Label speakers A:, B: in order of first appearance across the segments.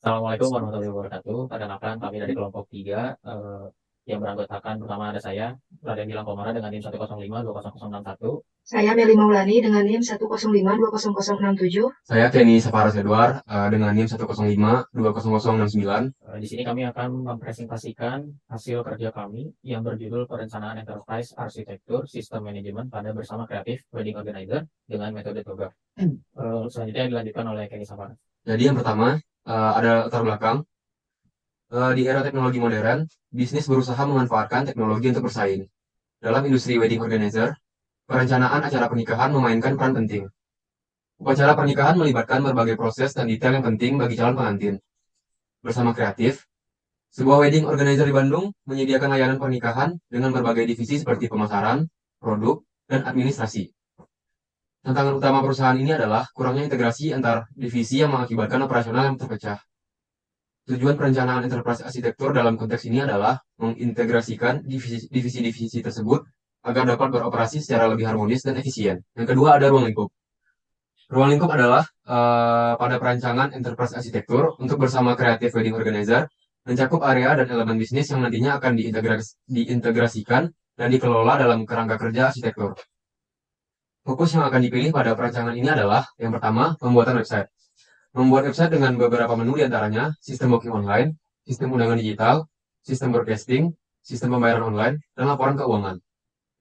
A: Assalamualaikum warahmatullahi wabarakatuh. Perkenalkan kami dari kelompok 3 yang beranggotakan pertama ada saya, Raden Gilang Komara dengan NIM 105 20061.
B: Saya Meli Maulani dengan NIM 105200067.
C: Saya Kenny Safaras Edward dengan NIM 105 20069.
A: Di sini kami akan mempresentasikan hasil kerja kami yang berjudul Perencanaan Enterprise Arsitektur Sistem Manajemen pada Bersama Kreatif Wedding Organizer dengan metode TOGAF. Selanjutnya dilanjutkan oleh Kenny Safaras.
C: Jadi yang pertama ada latar belakang. Di era teknologi modern, bisnis berusaha memanfaatkan teknologi untuk bersaing. Dalam industri wedding organizer, perencanaan acara pernikahan memainkan peran penting. Upacara pernikahan melibatkan berbagai proses dan detail yang penting bagi calon pengantin. Bersama kreatif, sebuah wedding organizer di Bandung menyediakan layanan pernikahan dengan berbagai divisi seperti pemasaran, produk, dan administrasi. Tantangan utama perusahaan ini adalah kurangnya integrasi antar divisi yang mengakibatkan operasional yang terpecah. Tujuan perencanaan enterprise arsitektur dalam konteks ini adalah mengintegrasikan divisi-divisi tersebut agar dapat beroperasi secara lebih harmonis dan efisien. Yang kedua ada ruang lingkup. Ruang lingkup adalah pada perancangan enterprise arsitektur untuk bersama kreatif wedding organizer mencakup area dan elemen bisnis yang nantinya akan diintegrasikan dan dikelola dalam kerangka kerja arsitektur. Fokus yang akan dipilih pada perancangan ini adalah yang pertama, pembuatan website. Membuat website dengan beberapa menu diantaranya sistem booking online, sistem undangan digital, sistem broadcasting, sistem pembayaran online, dan laporan keuangan.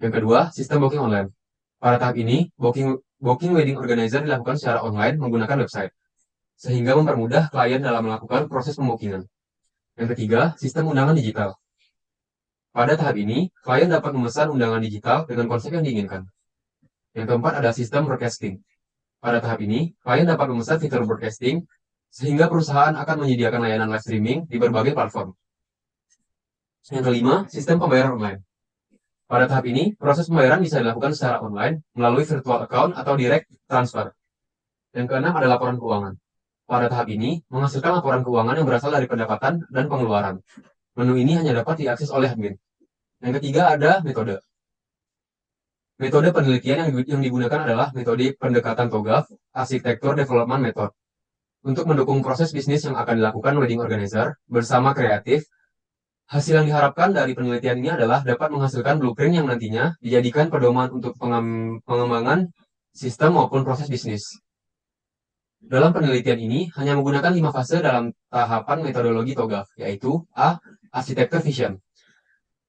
C: Yang kedua, sistem booking online. Pada tahap ini, booking wedding organizer dilakukan secara online menggunakan website, sehingga mempermudah klien dalam melakukan proses pembookingan. Yang ketiga, sistem undangan digital. Pada tahap ini, klien dapat memesan undangan digital dengan konsep yang diinginkan. Yang keempat ada sistem broadcasting. Pada tahap ini, klien dapat memesan fitur broadcasting, sehingga perusahaan akan menyediakan layanan live streaming di berbagai platform. Yang kelima, sistem pembayaran online. Pada tahap ini, proses pembayaran bisa dilakukan secara online melalui virtual account atau direct transfer. Yang keenam ada laporan keuangan. Pada tahap ini, menghasilkan laporan keuangan yang berasal dari pendapatan dan pengeluaran. Menu ini hanya dapat diakses oleh admin. Yang ketiga ada metode. Metode penelitian yang digunakan adalah metode pendekatan TOGAF, Architecture Development Method, untuk mendukung proses bisnis yang akan dilakukan wedding organizer bersama kreatif. Hasil yang diharapkan dari penelitian ini adalah dapat menghasilkan blueprint yang nantinya dijadikan pedoman untuk pengembangan sistem maupun proses bisnis. Dalam penelitian ini hanya menggunakan 5 fase dalam tahapan metodologi TOGAF, yaitu A. Architecture Vision.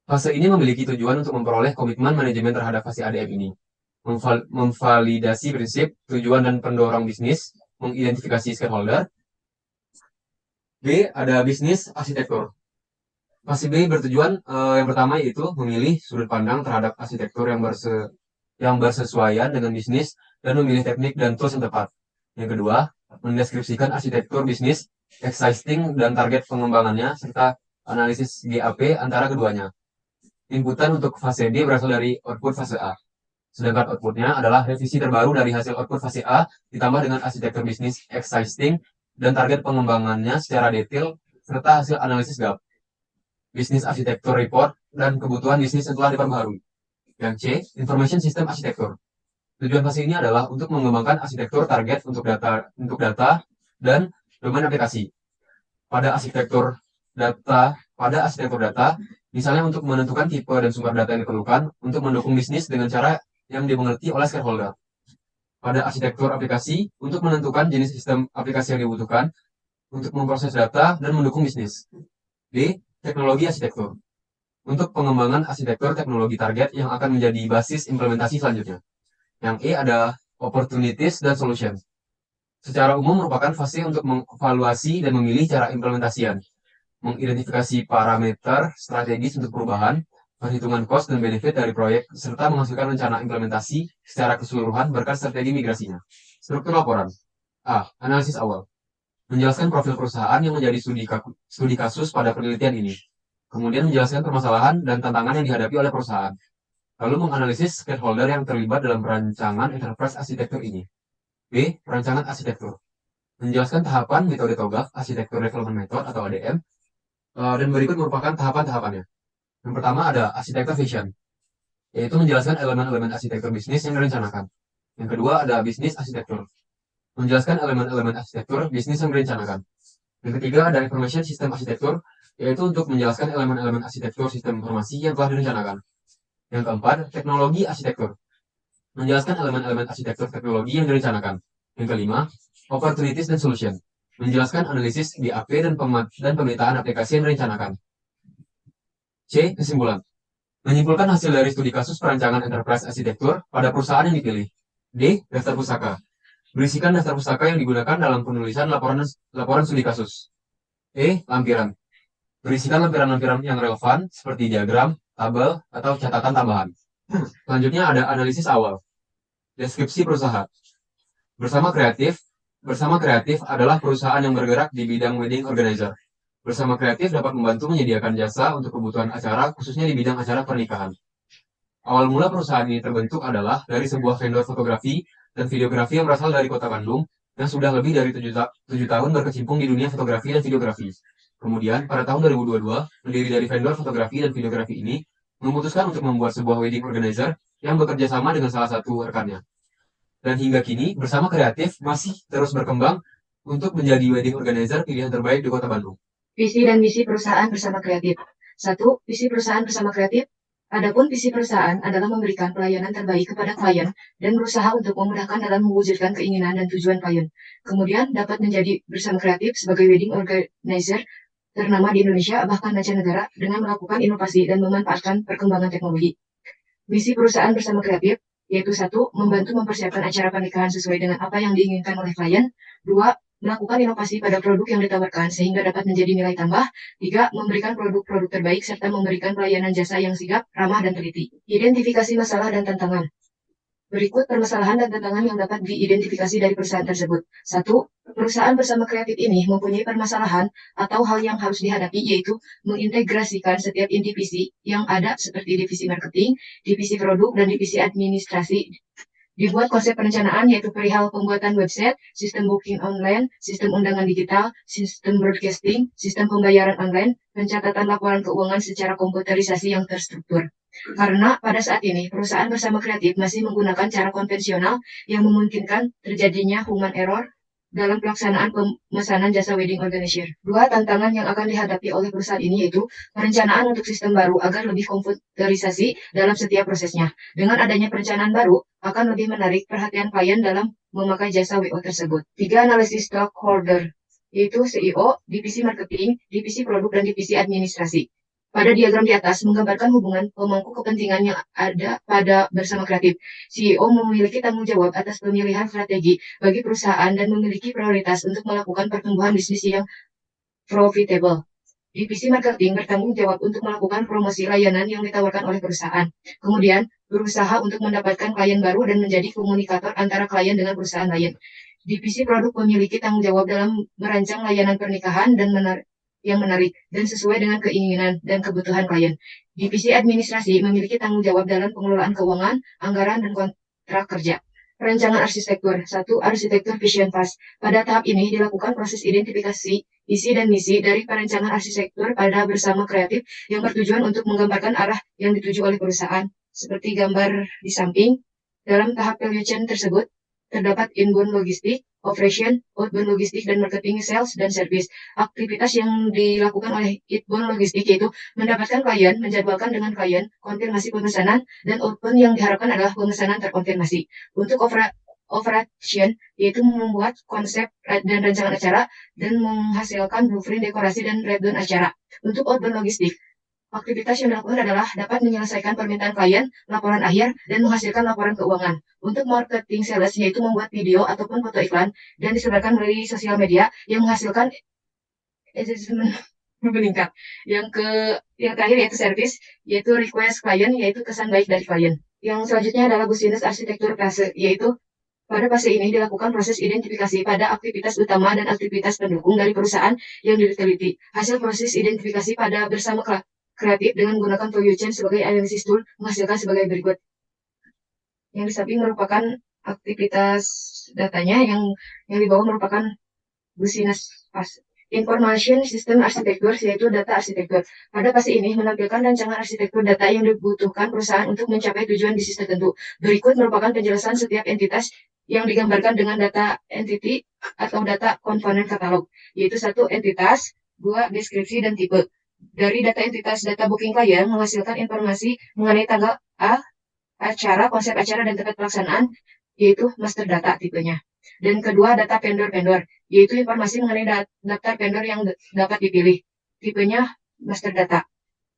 C: Fase ini memiliki tujuan untuk memperoleh komitmen manajemen terhadap fase ADM ini, memvalidasi prinsip, tujuan, dan pendorong bisnis, mengidentifikasi stakeholder. B. Ada bisnis arsitektur. Fase B bertujuan yang pertama yaitu memilih sudut pandang terhadap arsitektur yang bersesuaian dengan bisnis dan memilih teknik dan tools yang tepat. Yang kedua, mendeskripsikan arsitektur bisnis, existing dan target pengembangannya, serta analisis GAP antara keduanya. Inputan untuk fase D berasal dari output fase A. Sedangkan outputnya adalah revisi terbaru dari hasil output fase A ditambah dengan arsitektur bisnis existing dan target pengembangannya secara detail serta hasil analisis GAP, bisnis arsitektur report, dan kebutuhan bisnis yang telah diperbaharui. Yang C, information system arsitektur. Tujuan fase ini adalah untuk mengembangkan arsitektur target untuk data dan domain aplikasi. Pada arsitektur data, misalnya untuk menentukan tipe dan sumber data yang diperlukan untuk mendukung bisnis dengan cara yang dimengerti oleh stakeholder. Pada arsitektur aplikasi, untuk menentukan jenis sistem aplikasi yang dibutuhkan untuk memproses data dan mendukung bisnis. D. Teknologi arsitektur. Untuk pengembangan arsitektur teknologi target yang akan menjadi basis implementasi selanjutnya. Yang E ada opportunities dan solution. Secara umum merupakan fase untuk mengevaluasi dan memilih cara implementasian, mengidentifikasi parameter strategis untuk perubahan, perhitungan cost dan benefit dari proyek, serta menghasilkan rencana implementasi secara keseluruhan berkat strategi migrasinya. Struktur laporan. A. Analisis awal. Menjelaskan profil perusahaan yang menjadi studi kasus pada penelitian ini. Kemudian menjelaskan permasalahan dan tantangan yang dihadapi oleh perusahaan. Lalu menganalisis stakeholder yang terlibat dalam perancangan enterprise arsitektur ini. B. Perancangan arsitektur. Menjelaskan tahapan metode TOGAF, Architecture Development Method atau ADM, dan berikut merupakan tahapan-tahapannya. Yang pertama ada Architecture Vision, yaitu menjelaskan elemen-elemen arsitektur bisnis yang direncanakan. Yang kedua ada bisnis arsitektur, menjelaskan elemen-elemen arsitektur bisnis yang direncanakan. Yang ketiga ada Information System Architecture, yaitu untuk menjelaskan elemen-elemen arsitektur sistem informasi yang telah direncanakan. Yang keempat, teknologi arsitektur, menjelaskan elemen-elemen arsitektur teknologi yang direncanakan. Yang kelima, Opportunities dan Solution, menjelaskan analisis BAP dan pemetaan aplikasi yang direncanakan. C. Kesimpulan, menyimpulkan hasil dari studi kasus perancangan enterprise arsitektur pada perusahaan yang dipilih. D. Daftar pustaka, berisikan daftar pustaka yang digunakan dalam penulisan laporan studi kasus. E. Lampiran, berisikan lampiran-lampiran yang relevan seperti diagram, tabel, atau catatan tambahan. Selanjutnya ada analisis awal. Deskripsi perusahaan. Bersama kreatif adalah perusahaan yang bergerak di bidang wedding organizer. Bersama kreatif dapat membantu menyediakan jasa untuk kebutuhan acara, khususnya di bidang acara pernikahan. Awal mula perusahaan ini terbentuk adalah dari sebuah vendor fotografi dan videografi yang berasal dari kota Bandung, yang sudah lebih dari 7 tahun berkecimpung di dunia fotografi dan videografi. Kemudian, pada tahun 2022, pendiri dari vendor fotografi dan videografi ini memutuskan untuk membuat sebuah wedding organizer yang bekerja sama dengan salah satu rekannya. Dan hingga kini, bersama kreatif masih terus berkembang untuk menjadi wedding organizer pilihan terbaik di kota Bandung.
B: Visi dan misi perusahaan bersama kreatif. 1. Visi perusahaan bersama kreatif. Adapun visi perusahaan adalah memberikan pelayanan terbaik kepada klien dan berusaha untuk memudahkan dalam mewujudkan keinginan dan tujuan klien. Kemudian dapat menjadi bersama kreatif sebagai wedding organizer ternama di Indonesia bahkan mancanegara dengan melakukan inovasi dan memanfaatkan perkembangan teknologi. Misi perusahaan bersama kreatif yaitu 1. Membantu mempersiapkan acara pernikahan sesuai dengan apa yang diinginkan oleh klien. 2. Melakukan inovasi pada produk yang ditawarkan sehingga dapat menjadi nilai tambah. 3. Memberikan produk-produk terbaik serta memberikan pelayanan jasa yang sigap, ramah, dan teliti. Identifikasi masalah dan tantangan. Berikut permasalahan dan tantangan yang dapat diidentifikasi dari perusahaan tersebut. 1. Perusahaan bersama kreatif ini mempunyai permasalahan atau hal yang harus dihadapi, yaitu mengintegrasikan setiap divisi yang ada seperti divisi marketing, divisi produk, dan divisi administrasi. Dibuat konsep perencanaan yaitu perihal pembuatan website, sistem booking online, sistem undangan digital, sistem broadcasting, sistem pembayaran online, pencatatan laporan keuangan secara komputerisasi yang terstruktur. Karena pada saat ini perusahaan bersama kreatif masih menggunakan cara konvensional yang memungkinkan terjadinya human error dalam pelaksanaan pemesanan jasa wedding organizer. 2 tantangan yang akan dihadapi oleh perusahaan ini yaitu perencanaan untuk sistem baru agar lebih komputerisasi dalam setiap prosesnya. Dengan adanya perencanaan baru, akan lebih menarik perhatian klien dalam memakai jasa WO tersebut. 3 analisis stakeholder, yaitu CEO, divisi marketing, divisi produk, dan divisi administrasi. Pada diagram di atas menggambarkan hubungan pemangku kepentingan yang ada pada bersama kreatif. CEO memiliki tanggung jawab atas pemilihan strategi bagi perusahaan dan memiliki prioritas untuk melakukan pertumbuhan bisnis yang profitable. Divisi marketing bertanggung jawab untuk melakukan promosi layanan yang ditawarkan oleh perusahaan. Kemudian, berusaha untuk mendapatkan klien baru dan menjadi komunikator antara klien dengan perusahaan lain. Divisi produk memiliki tanggung jawab dalam merancang layanan pernikahan dan yang menarik dan sesuai dengan keinginan dan kebutuhan klien. Divisi administrasi memiliki tanggung jawab dalam pengelolaan keuangan, anggaran, dan kontrak kerja. Perencanaan arsitektur. 1. Arsitektur Vision Phase. Pada tahap ini dilakukan proses identifikasi isi dan misi dari perencanaan arsitektur pada bersama kreatif yang bertujuan untuk menggambarkan arah yang dituju oleh perusahaan. Seperti gambar di samping, dalam tahap valuation tersebut terdapat inbound logistik, operation, outbound logistik, dan marketing, sales, dan service. Aktivitas yang dilakukan oleh inbound logistik yaitu mendapatkan klien, menjadwalkan dengan klien, konfirmasi pemesanan, dan outbound yang diharapkan adalah pemesanan terkonfirmasi. Untuk operation, yaitu membuat konsep dan rancangan acara, dan menghasilkan blueprint, dekorasi, dan breakdown acara. Untuk outbound logistik, aktivitas yang dilakukan adalah dapat menyelesaikan permintaan klien, laporan akhir, dan menghasilkan laporan keuangan. Untuk marketing sales, yaitu membuat video ataupun foto iklan dan disebarkan melalui sosial media yang menghasilkan engagement meningkat. Yang terakhir yaitu service, yaitu request klien, yaitu kesan baik dari klien. Yang selanjutnya adalah business arsitektur fase, yaitu pada fase ini dilakukan proses identifikasi pada aktivitas utama dan aktivitas pendukung dari perusahaan yang diteliti. Hasil proses identifikasi pada bersama kreatif dengan menggunakan value chain sebagai analisis tool menghasilkan sebagai berikut. Yang di samping merupakan aktivitas datanya, yang di bawah merupakan business phase. Information System Architecture, yaitu data arsitektur. Pada fase ini menampilkan rancangan arsitektur data yang dibutuhkan perusahaan untuk mencapai tujuan bisnis tertentu. Berikut merupakan penjelasan setiap entitas yang digambarkan dengan data entity atau data komponen katalog, yaitu satu entitas, dua deskripsi dan tipe. Dari data entitas data booking klien menghasilkan informasi mengenai tanggal acara, konsep acara, dan tempat pelaksanaan, yaitu master data tipenya. Dan kedua, data vendor-vendor, yaitu informasi mengenai daftar vendor yang dapat dipilih. Tipenya master data.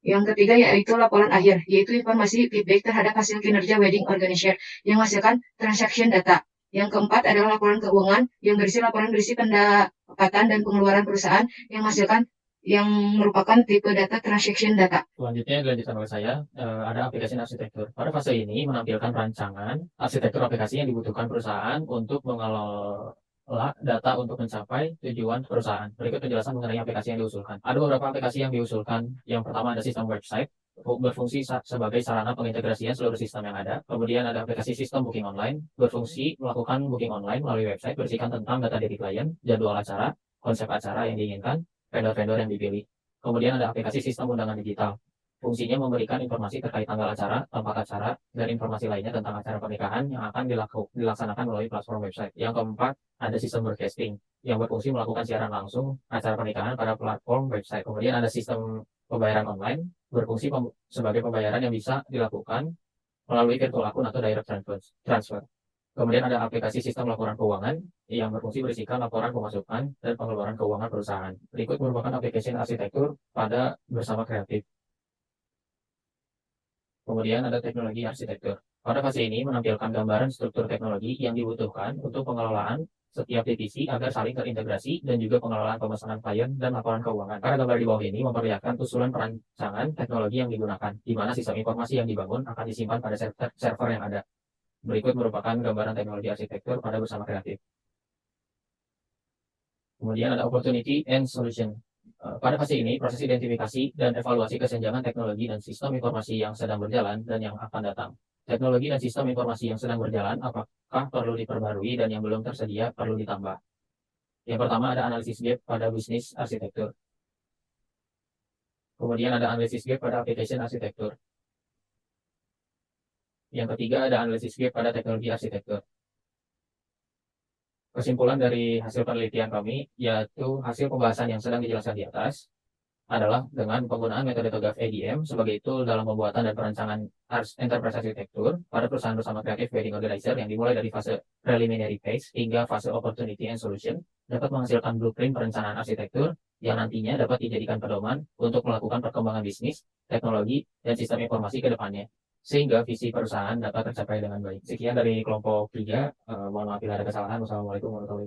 B: Yang ketiga yaitu laporan akhir, yaitu informasi feedback terhadap hasil kinerja wedding organizer yang menghasilkan transaction data. Yang keempat adalah laporan keuangan yang berisi laporan berisi pendapatan dan pengeluaran perusahaan yang menghasilkan yang merupakan tipe data transaction data.
A: Selanjutnya dilanjutkan oleh saya, ada aplikasi arsitektur. Pada fase ini menampilkan rancangan arsitektur aplikasi yang dibutuhkan perusahaan untuk mengelola data untuk mencapai tujuan perusahaan. Berikut penjelasan mengenai aplikasi yang diusulkan. Ada beberapa aplikasi yang diusulkan. Yang pertama ada sistem website, berfungsi sebagai sarana pengintegrasian seluruh sistem yang ada. Kemudian ada aplikasi sistem booking online, berfungsi melakukan booking online melalui website, berisikan tentang data diri klien, jadwal acara, konsep acara yang diinginkan, vendor-vendor yang dipilih. Kemudian ada aplikasi sistem undangan digital. Fungsinya memberikan informasi terkait tanggal acara, tempat acara, dan informasi lainnya tentang acara pernikahan yang akan dilaksanakan melalui platform website. Yang keempat, ada sistem broadcasting yang berfungsi melakukan siaran langsung acara pernikahan pada platform website. Kemudian ada sistem pembayaran online, berfungsi sebagai pembayaran yang bisa dilakukan melalui virtual akun atau direct transfer. Kemudian ada aplikasi sistem laporan keuangan yang berfungsi berisikan laporan pemasukan dan pengeluaran keuangan perusahaan. Berikut merupakan aplikasi arsitektur pada bersama kreatif. Kemudian ada teknologi arsitektur. Pada fase ini menampilkan gambaran struktur teknologi yang dibutuhkan untuk pengelolaan setiap divisi agar saling terintegrasi dan juga pengelolaan pemesanan klien dan laporan keuangan. Pada gambar di bawah ini memperlihatkan usulan perancangan teknologi yang digunakan, di mana sistem informasi yang dibangun akan disimpan pada server yang ada. Berikut merupakan gambaran teknologi arsitektur pada bersama kreatif. Kemudian ada opportunity and solution. Pada fase ini, proses identifikasi dan evaluasi kesenjangan teknologi dan sistem informasi yang sedang berjalan dan yang akan datang. Teknologi dan sistem informasi yang sedang berjalan, apakah perlu diperbarui dan yang belum tersedia perlu ditambah. Yang pertama ada analisis gap pada bisnis arsitektur. Kemudian ada analisis gap pada application arsitektur. Yang ketiga ada analisis gap pada teknologi arsitektur. Kesimpulan dari hasil penelitian kami, yaitu hasil pembahasan yang sedang dijelaskan di atas, adalah dengan penggunaan metode TOGAF ADM sebagai tool dalam pembuatan dan perancangan enterprise arsitektur pada perusahaan bersama kreatif wedding organizer yang dimulai dari fase preliminary phase hingga fase opportunity and solution, dapat menghasilkan blueprint perencanaan arsitektur yang nantinya dapat dijadikan pedoman untuk melakukan perkembangan bisnis, teknologi, dan sistem informasi ke depannya, sehingga visi perusahaan dapat tercapai dengan baik. Sekian dari kelompok 3. Mohon maaf bila ada kesalahan. Wassalamualaikum warahmatullahi wabarakatuh.